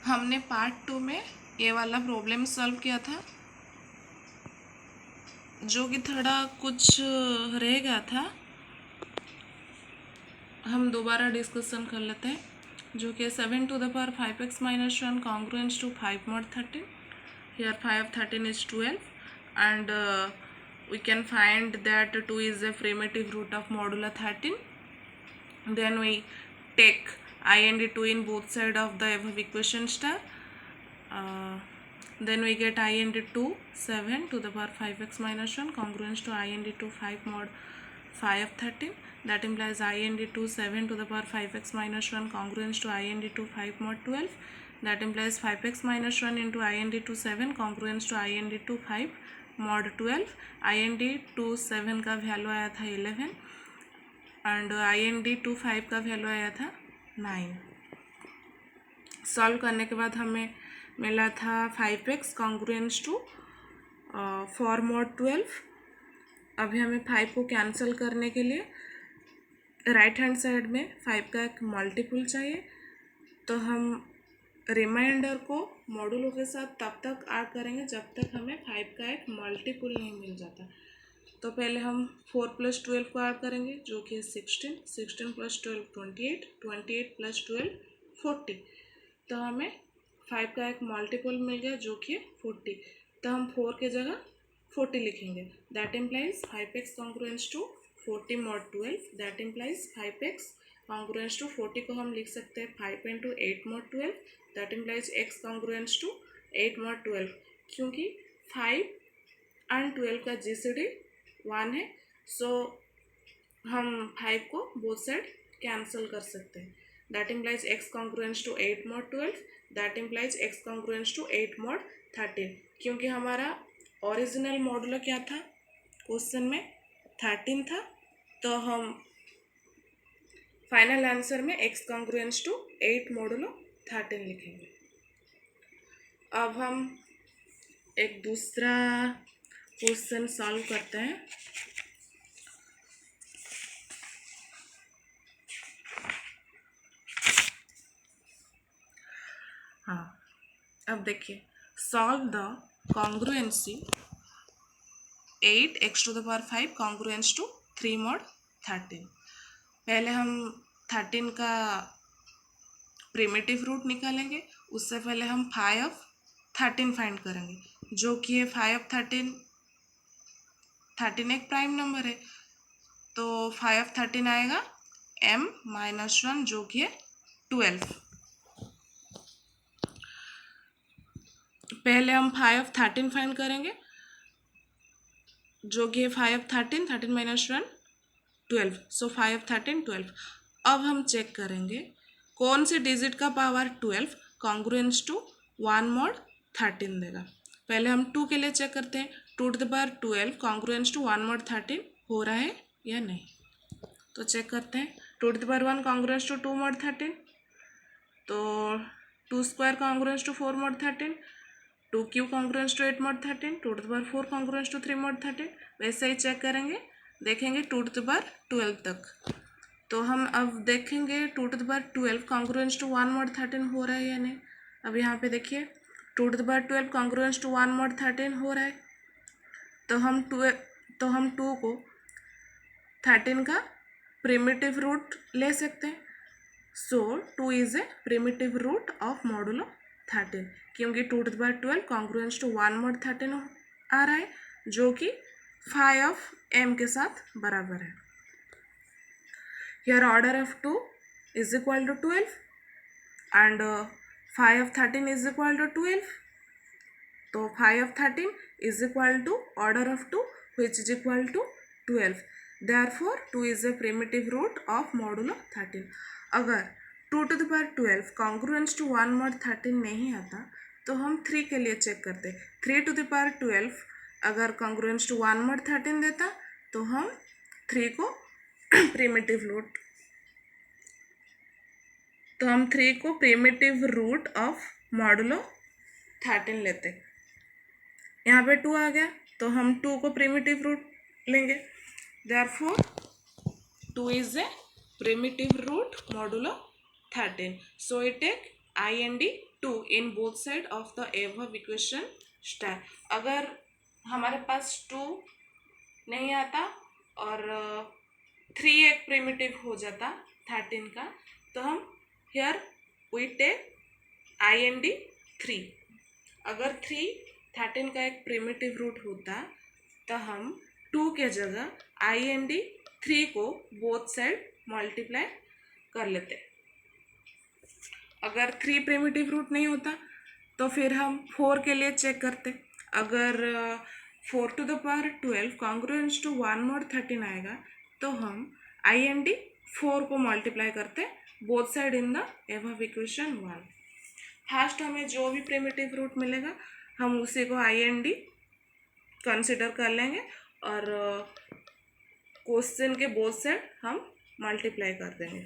हमने पार्ट 2 में ये वाला प्रॉब्लम सॉल्व किया था, जो कि थोड़ा कुछ रह गया था। हम दोबारा डिस्कशन कर लेते हैं, जो कि 7 to the power 5x minus 1 congruent to 5 mod 13. Here 5 13 is 12, and we can find that 2 is a primitive root of modulo 13. Then we take I and 2 in both sides of the above equation star. Then we get I and 2 7 to the power 5x minus 1 congruent to I and 2 5 mod 5 13. That implies I and 2 7 to the power 5x minus 1 congruent to I and 2 5 mod 12. That implies 5x minus 1 into I and 2 7 congruent to I and 2 5 mod 12. I and 2 7 का value आया था 11 and I N D 2 5 का value आया था 9। Solve करने के बाद हमें मिला था 5x कॉन्ग्रुएंस टू 4 mod 12। अभी हमें 5 को कैंसिल करने के लिए राइट हैंड साइड में 5 का एक मल्टीपल चाहिए, तो हम रिमाइंडर को मॉडुलो के साथ तब तक ऐड करेंगे जब तक हमें 5 का एक मल्टीपल नहीं मिल जाता। तो पहले हम 4 + 12 को ऐड करेंगे, जो कि 16 16 + 12 28 28 + 12 40। तो हमें 5 का एक मल्टीपल मिल गया, जो कि 40। तो हम 4 की जगह 40 लिखेंगे। That implies 5x congruence to 40 mod 12। That implies 5x congruence to 40 को हम लिख सकते हैं 5 × 8 mod 12। That implies x congruence to 8 mod 12, क्योंकि 5 और 12 का GCD 1 है, सो हम 5 को बोथ साइड कैंसिल कर सकते हैं। That implies x congruence to 8 mod 12। That implies x congruence to 8 mod 13, क्योंकि हमारा ओरिजिनल मॉडुलो क्या था क्वेश्चन में 13 था, तो हम फाइनल आंसर में x कॉन्ग्रुएंस टू 8 modulo 13 लिखेंगे। अब हम एक दूसरा क्वेश्चन सॉल्व करते हैं। हाँ, अब देखिए, solve the congruency 8x to the power 5 congruence to 3 mod 13। पहले हम 13 का प्रिमिटिव रूट निकालेंगे, उससे पहले हम 5 13 फाइंड करेंगे, जो कि है 5 13 13 एक प्राइम नंबर है, तो 5 13 आएगा m-1, जो कि है 12। पहले हम 5 13 फाइंड करेंगे, जो कि है 5 13 13 - 1 12, सो 5 13 12। अब हम चेक करेंगे कौन सी डिजिट का पावर 12 कॉन्ग्रुएंस टू 1 mod 13 देगा। पहले हम 2 के लिए चेक करते हैं, 2 to the power 12 congruence to 1 mod 13 हो रहा है या नहीं। तो चेक करते हैं, 2 to the power 1 congruence to 2 mod 13, तो 2 square congruence to 4 mod 13, 2 cube congruence to 8 mod 13, 2 to the power 4 congruence to 3 mod 13। वैसे ही चेक करेंगे, देखेंगे 2 to the power 12 तक। तो हम अब देखेंगे 2 to the power 12 congruence to 1 mod 13 हो रहा है या नहीं। अब यहाँ पे देखिए 2 to the power 12 congruence to 1 mod 13 हो रहा है, तो हम 2 को 13 का प्रिमिटिव रूट ले सकते हैं। So 2 is a primitive root of modulo 13, क्योंकि 2 to the power 12 congruence to 1 mod 13 आ रहा है, जो कि 5 के साथ बराबर है। Here order of 2 is equal to 12 and 5 13 is equal to 12. तो 5 13 is equal to order of 2, which is equal to 12. Therefore 2 is a primitive root of modulo 13. अगर 2 to the power 12 congruence to 1 mod 13 नहीं आता, तो हम 3 के लिए check करते। 3 to the power 12 अगर congruence to 1 mod 13 देता, तो हम 3 को प्रिमिटिव रूट, तो हम 3 को प्रिमिटिव रूट ऑफ मॉडुलो 13 लेते। यहाँ पे 2 आ गया, तो हम 2 को प्रिमिटिव रूट लेंगे। Therefore 2 is a primitive root modulo 13, so we take IND2 in both side of the above equation star. अगर हमारे पास 2 नहीं आता और 3 एक प्रिमिटिव हो जाता 13 का, तो हम here we take IND3. अगर 13 का एक प्रिमिटिव रूट होता तो हम 2 के जगह IND3 को बोथ साइड मल्टीप्लाई कर लेते. अगर 3 प्रिमिटिव रूट नहीं होता तो फिर हम 4 के लिए चेक करते. अगर 4 to the power 12 congruence to 1 mod 13 आएगा तो हम IND4 को मल्टीप्लाई करते both side in the above equation 1. First हमें जो भी प्रिमिटिव रूट मिलेगा हम उसी को IND कंसिडर कर लेंगे और क्वेश्चन के बोथ साइड हम मल्टीप्लाई कर देंगे.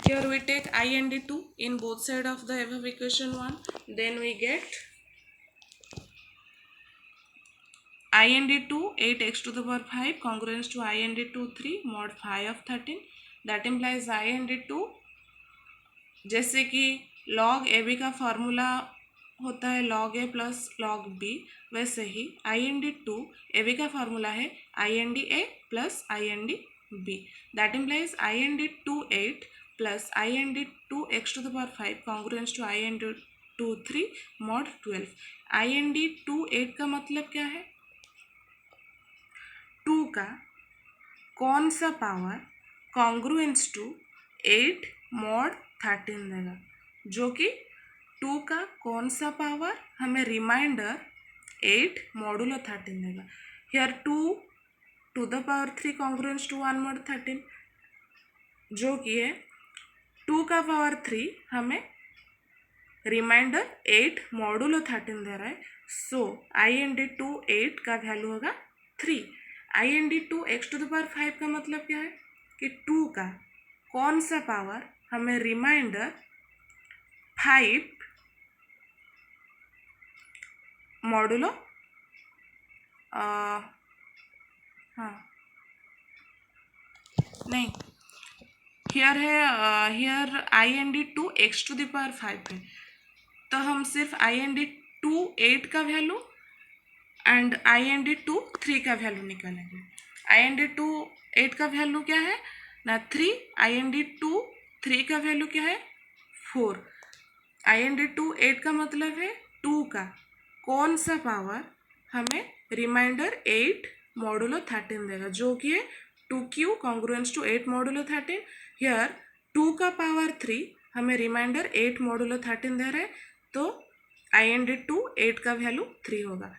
Here we take IND2 in both side of the above equation 1. Then we get IND2 8x to the power 5 congruence to IND2 3 mod 5 of 13. That implies IND2 जैसे कि log AB का formula होता है log A plus log B, वैसे ही IND2 AB का formula है INDA plus INDB. That implies IND2 8 plus IND2 x to the power 5 congruence to IND2 3 mod 12. IND2 8 का मतलब क्या है? 2 का कौन सा पावर कॉन्ग्रुएंस टू 8 mod 13 देगा, जो कि 2 का कौन सा पावर हमें रिमाइंडर 8 मॉडुलो 13 देगा. Here 2 to the power 3 congruence to 1 mod 13, जो कि है 2 का पावर 3 हमें रिमाइंडर 8 मॉडुलो 13 दे रहा है. सो IND2 8 का वैल्यू होगा 3. IND2 x to the power 5 का मतलब क्या है कि 2 का कौन सा पावर हमें रिमाइंडर 5 मॉडुलो नहीं, हियर है here IND2 x to the power 5 है, तो हम सिर्फ IND2 8 का वैल्यू एंड IND2 3 का वैल्यू निकालेंगे. IND2 8 का वैल्यू क्या है ना 3. IND2 3 का वैल्यू क्या है 4. IND2 8 का मतलब है 2 का कौन सा पावर हमें रिमाइंडर 8 मॉडुलो 13 देगा, जो कि है 2q congruence to 8 modulo 13. Here 2 का पावर 3 हमें रिमाइंडर 8 मॉडुलो 13 दे रहे हैं, तो IND2 8 का वैल्यू 3 होगा.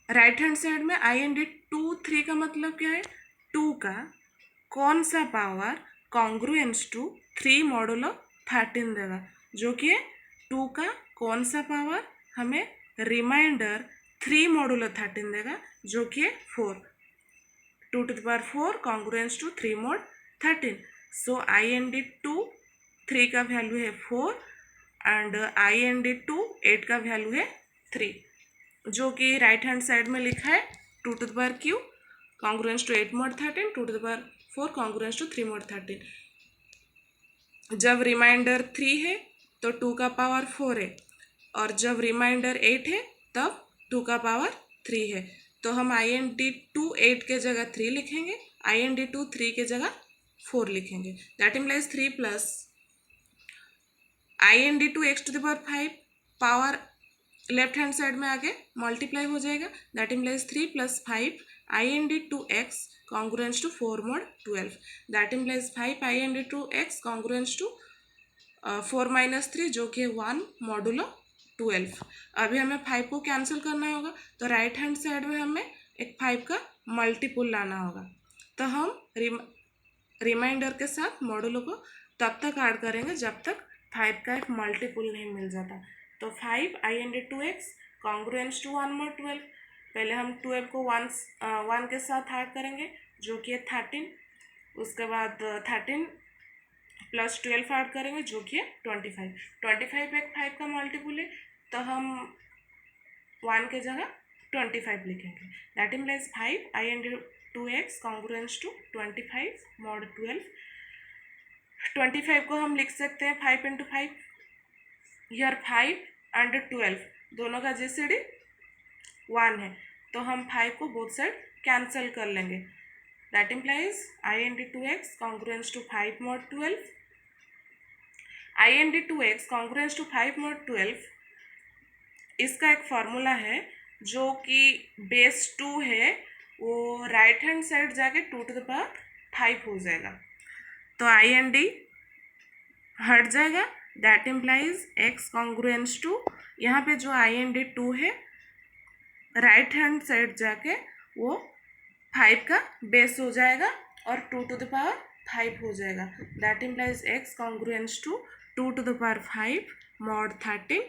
राइट हैंड साइड में IND2 3 का मतलब क्या है 2 का कौन सा पावर कॉन्ग्रुएंस टू 3 मॉडुलो 13 देगा, जो कि है 2 का कौन सा पावर हमें रिमाइंडर 3 मॉडुलो 13 देगा, जो कि है 4. 2 to the power 4 congruence to 3 mod 13. So IND2 3 का वैल्यू है 4 एंड IND2 8 का वैल्यू है 3, जो कि राइट हैंड साइड में लिखा है 2 to the power q congruence to 8 mod 13, 2 to the power 4 congruence to 3 mod 13. जब रिमाइंडर 3 है तो 2 का पावर 4 है, और जब रिमाइंडर 8 है तब 2 का पावर 3 है. तो हम IND2 8 के जगह 3 लिखेंगे, IND2 3 के जगह 4 लिखेंगे. That implies 3 plus IND2 x to the power 5 power left hand side में आके मल्टीप्लाई हो जाएगा. That implies 3 plus 5 IND2 x congruence to 4 mod 12. That implies 5 IND2 x congruence to 4 minus 3, जो कि 1 मॉडुलो 12. अभी हमें 5 को कैंसिल करना होगा, तो राइट हैंड साइड में हमें एक 5 का मल्टीपुल लाना होगा. तो हम रिमाइंडर के साथ मॉडुलो को तब तक ऐड करेंगे जब तक 5 का एक मल्टीपुल नहीं मिल जाता. तो 5 IND2 x congruence to 1 mod 12. पहले हम 12 को 1 के साथ ऐड करेंगे, जो कि है 13. उसके बाद 13 प्लस 12 ऐड करेंगे, जो कि है 25. 25 एक 5 का मल्टीपुल है, तो हम 1 के जगह 25 लिखेंगे. That implies 5 IND2 x congruence to 25 mod 12. 25 को हम लिख सकते हैं 5 इंटू 5, यार 5 एंड 12 दोनों का जीसीडी 1 है, तो हम 5 को बोथ साइड कैंसिल कर लेंगे। That implies I N D two x congruence to 5 mod 12, I N D two x congruence to 5 mod 12, इसका एक फार्मूला है जो कि बेस 2 है, वो राइट हैंड साइड जाके 2 to the power 5 हो जाएगा, तो आई एन डी हट जाएगा। That implies x congruence to, यहाँ पे जो आई एन डी 2 है राइट हैंड साइड जाके वो 5 का बेस हो जाएगा और 2 to the power 5 हो जाएगा। That implies x congruence to 2 to the power 5 mod 13,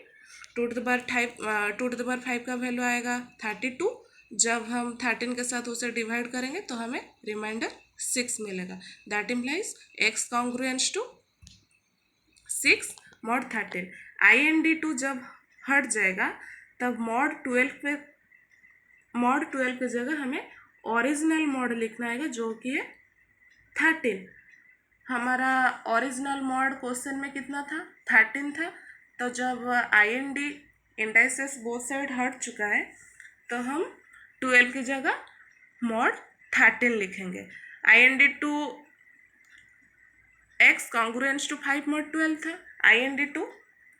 2 to the power 5 का वैल्यू आएगा 32। जब हम 13 के साथ उसे डिवाइड करेंगे तो हमें रिमाइंडर 6 मिलेगा। That implies x congruence to 6 mod 13। I N D 2 जब हट जाएगा तब mod 12 पे जगह हमें ओरिजिनल मॉड लिखना है जो कि है 13। हमारा ओरिजिनल मॉड क्वेश्चन में कितना था, 13 था, तो जब I N D indices both side हट चुका है तो हम 12 की जगह मॉड 13 लिखेंगे। I N D two x congruence to 5 mod 12 था, आई एन डी 2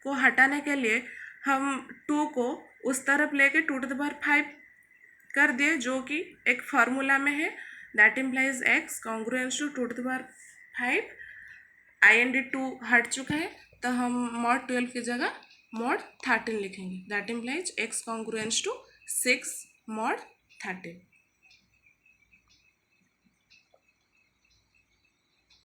को हटाने के लिए हम 2 को उस तरफ लेके 2 to the power 5 कर दिए जो कि एक फार्मूला में है। That implies x congruence to 2 to the power 5, I N D 2 हट चुका है तो हम mod 12 की जगह mod 13 लिखेंगे। That implies x congruence to 6 mod 13।